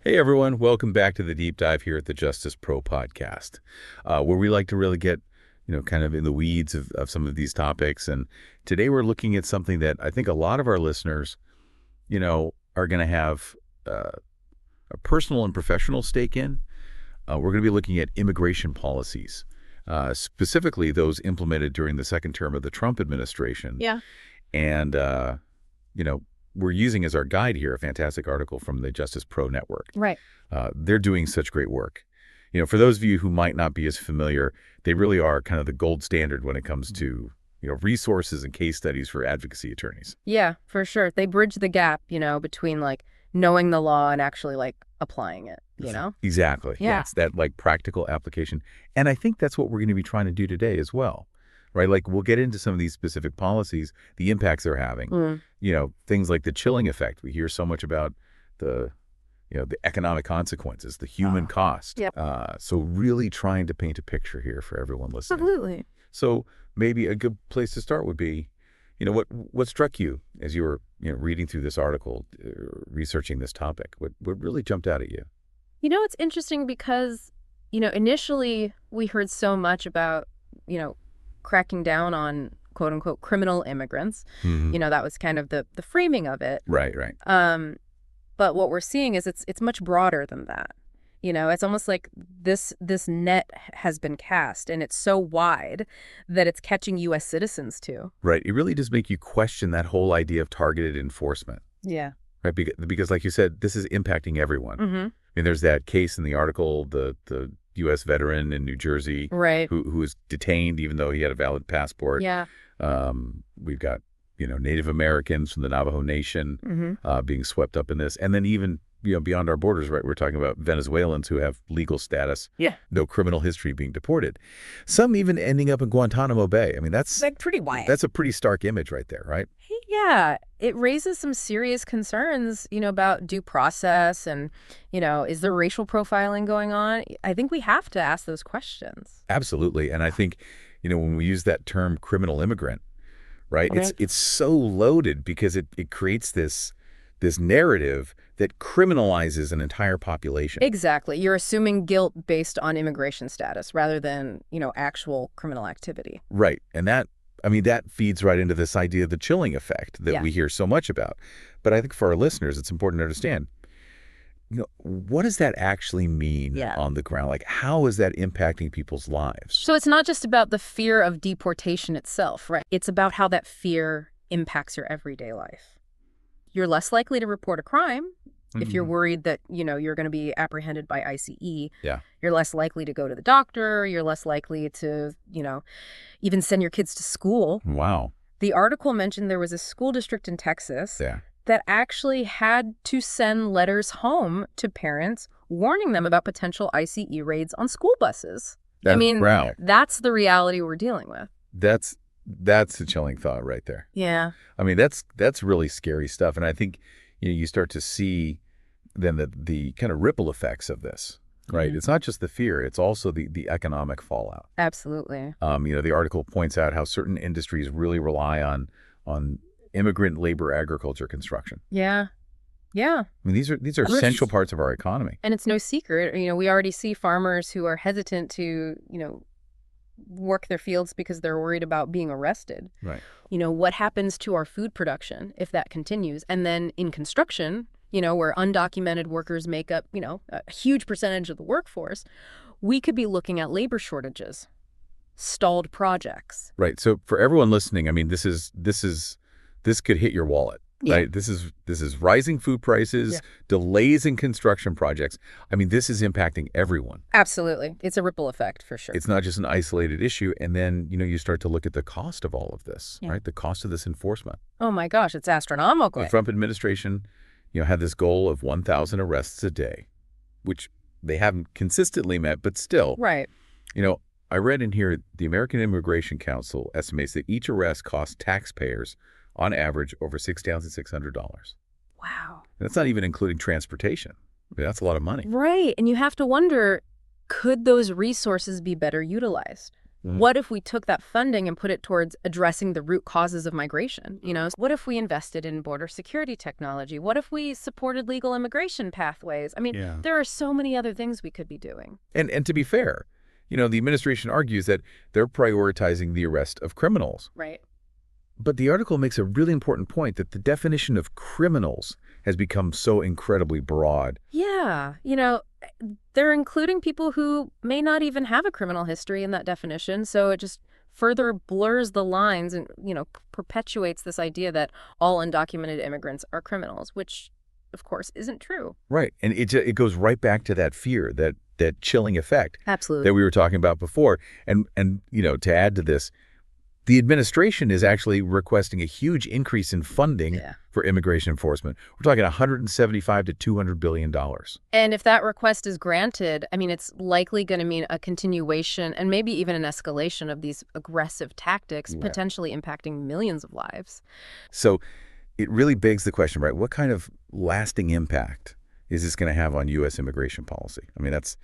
Hey everyone, welcome back to the deep dive here at the Justice Pro podcast, where we like to really get, kind of in the weeds of some of these topics. And today we're looking at something that I think a lot of our listeners, are going to have a personal and professional stake in. We're going to be looking at immigration policies, specifically those implemented during the second term of the Trump administration. Yeah. And, we're using as our guide here a fantastic article from the Justice Pro Network. Right. They're doing such great work. For those of you who might not be as familiar, they really are kind of the gold standard when it comes to, resources and case studies for advocacy attorneys. Yeah, for sure. They bridge the gap, between knowing the law and actually applying it, Exactly. Yeah. It's that practical application. And I think that's what we're going to be trying to do today as well. Right? We'll get into some of these specific policies, the impacts they're having, things like the chilling effect. We hear so much about the economic consequences, the human cost. Yep. So really trying to paint a picture here for everyone listening. Absolutely. So maybe a good place to start would be, what struck you as you were, reading through this article, researching this topic? What really jumped out at you? It's interesting because, initially we heard so much about, cracking down on quote unquote criminal immigrants. Mm-hmm. That was kind of the framing of it. Right. But what we're seeing is it's much broader than that. It's almost like this net has been cast, and it's so wide that it's catching U.S. citizens too. Right. It really does make you question that whole idea of targeted enforcement. Yeah. Right. Because like you said, this is impacting everyone. Mm-hmm. I mean, there's that case in the article, the U.S. veteran in New Jersey, right, who was detained even though he had a valid passport. Yeah. We've got, Native Americans from the Navajo Nation mm-hmm. Being swept up in this. And then even, beyond our borders, right, we're talking about Venezuelans who have legal status, no criminal history, being deported. Some even ending up in Guantanamo Bay. I mean, that's pretty wild. That's a pretty stark image right there, right? Yeah, it raises some serious concerns, about due process and, is there racial profiling going on? I think we have to ask those questions. Absolutely. And I think, when we use that term criminal immigrant, right, it's so loaded because it creates this narrative that criminalizes an entire population. Exactly. You're assuming guilt based on immigration status rather than, actual criminal activity. Right. And that feeds right into this idea of the chilling effect that we hear so much about. But I think for our listeners, it's important to understand, what does that actually mean on the ground? How is that impacting people's lives? So it's not just about the fear of deportation itself, right? It's about how that fear impacts your everyday life. You're less likely to report a crime if you're worried that, you're going to be apprehended by ICE. Yeah. You're less likely to go to the doctor. You're less likely to, even send your kids to school. Wow. The article mentioned there was a school district in Texas that actually had to send letters home to parents warning them about potential ICE raids on school buses. Wow. That's the reality we're dealing with. That's a chilling thought right there. Yeah. That's really scary stuff. And I think you start to see then the kind of ripple effects of this, right? Mm-hmm. It's not just the fear, it's also the economic fallout. Absolutely. The article points out how certain industries really rely on immigrant labor, agriculture, construction. Yeah. Yeah. These are essential parts of our economy. And it's no secret. We already see farmers who are hesitant to, work their fields because they're worried about being arrested. Right. What happens to our food production if that continues? And then in construction, where undocumented workers make up, a huge percentage of the workforce, we could be looking at labor shortages, stalled projects. Right. So for everyone listening, this could hit your wallet. Yeah. Right. This is rising food prices, delays in construction projects. This is impacting everyone. Absolutely. It's a ripple effect for sure. It's not just an isolated issue. And then, you start to look at the cost of all of this, right? The cost of this enforcement. Oh my gosh, it's astronomical. The Trump administration, had this goal of 1,000 arrests a day, which they haven't consistently met, but still. Right. I read in here, the American Immigration Council estimates that each arrest costs taxpayers on average over $6,600. Wow. And that's not even including transportation. That's a lot of money. Right. And you have to wonder, could those resources be better utilized? What if we took that funding and put it towards addressing the root causes of migration? What if we invested in border security technology? What if we supported legal immigration pathways? I mean, Yeah. there are so many other things we could be doing. And to be fair, the administration argues that they're prioritizing the arrest of criminals. Right. But the article makes a really important point that the definition of criminals has become so incredibly broad. Yeah. They're including people who may not even have a criminal history in that definition. So it just further blurs the lines and, perpetuates this idea that all undocumented immigrants are criminals, which, of course, isn't true. Right. And it goes right back to that fear, that chilling effect Absolutely. that we were talking about before. And to add to this, the administration is actually requesting a huge increase in funding for immigration enforcement. We're talking $175 to $200 billion. And if that request is granted, I mean, it's likely going to mean a continuation and maybe even an escalation of these aggressive tactics, potentially impacting millions of lives. So it really begs the question, right? What kind of lasting impact is this going to have on U.S. immigration policy? I mean, that's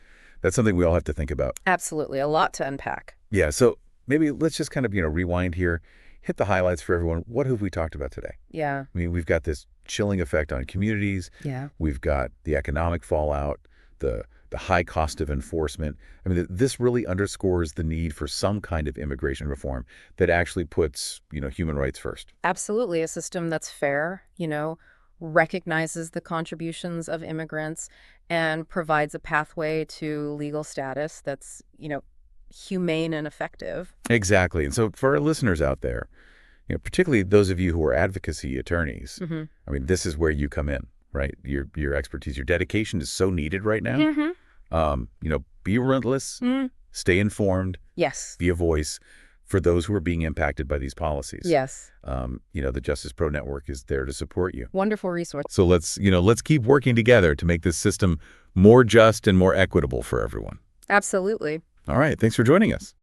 something we all have to think about. Absolutely. A lot to unpack. Yeah. So maybe let's just kind of, rewind here, hit the highlights for everyone. What have we talked about today? Yeah. I mean, we've got this chilling effect on communities. Yeah. We've got the economic fallout, the high cost of enforcement. I mean, this really underscores the need for some kind of immigration reform that actually puts, human rights first. Absolutely. A system that's fair, recognizes the contributions of immigrants and provides a pathway to legal status that's, humane and effective. Exactly. And so for our listeners out there, particularly those of you who are advocacy attorneys, I mean, this is where you come in, right? Your expertise, your dedication is so needed right now. Be relentless, stay informed, Yes. be a voice for those who are being impacted by these policies. Yes. The Justice Pro Network is there to support you. Wonderful resource. So let's keep working together to make this system more just and more equitable for everyone. Absolutely. All right. Thanks for joining us.